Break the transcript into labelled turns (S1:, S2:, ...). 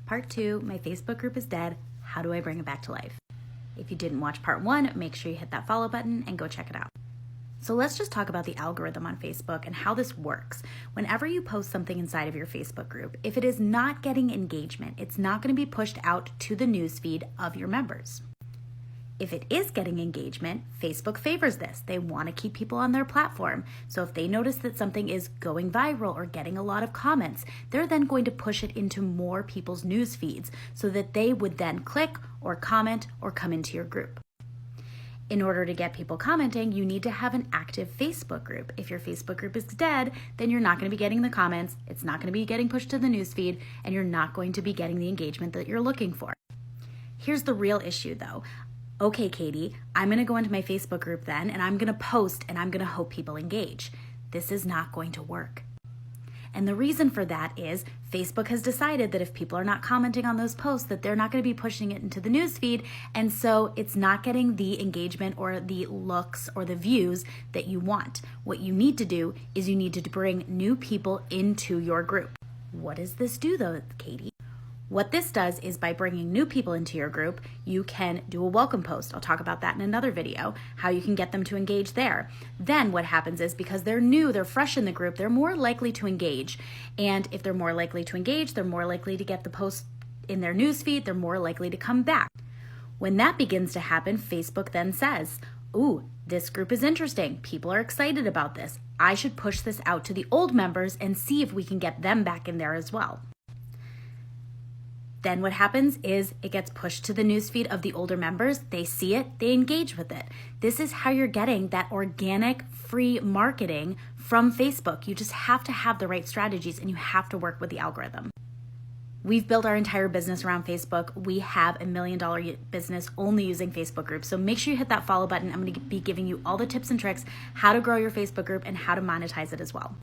S1: Part 2, my Facebook group is dead. How do I bring it back to life? If you didn't watch part 1, make sure you hit that follow button and go check it out. So let's just talk about the algorithm on Facebook and how this works. Whenever you post something inside of your Facebook group, if it is not getting engagement, it's not going to be pushed out to the newsfeed of your members. If it is getting engagement, Facebook favors this. They want to keep people on their platform. So if they notice that something is going viral or getting a lot of comments, they're then going to push it into more people's news feeds so that they would then click or comment or come into your group. In order to get people commenting, you need to have an active Facebook group. If your Facebook group is dead, then you're not going to be getting the comments, it's not going to be getting pushed to the newsfeed, and you're not going to be getting the engagement that you're looking for. Here's the real issue though. Okay, Katie, I'm going to go into my Facebook group then, and I'm going to post, and I'm going to hope people engage. This is not going to work. And the reason for that is Facebook has decided that if people are not commenting on those posts, that they're not going to be pushing it into the newsfeed, and so it's not getting the engagement or the looks or the views that you want. What you need to do is you need to bring new people into your group. What does this do though, Katie? What this does is by bringing new people into your group, you can do a welcome post. I'll talk about that in another video, how you can get them to engage there. Then what happens is because they're new, they're fresh in the group, they're more likely to engage. And if they're more likely to engage, they're more likely to get the post in their newsfeed, they're more likely to come back. When that begins to happen, Facebook then says, ooh, this group is interesting. People are excited about this. I should push this out to the old members and see if we can get them back in there as well. Then what happens is it gets pushed to the newsfeed of the older members. They see it, they engage with it. This is how you're getting that organic free marketing from Facebook. You just have to have the right strategies and you have to work with the algorithm. We've built our entire business around Facebook. We have $1 million business only using Facebook groups. So make sure you hit that follow button. I'm going to be giving you all the tips and tricks, how to grow your Facebook group and how to monetize it as well.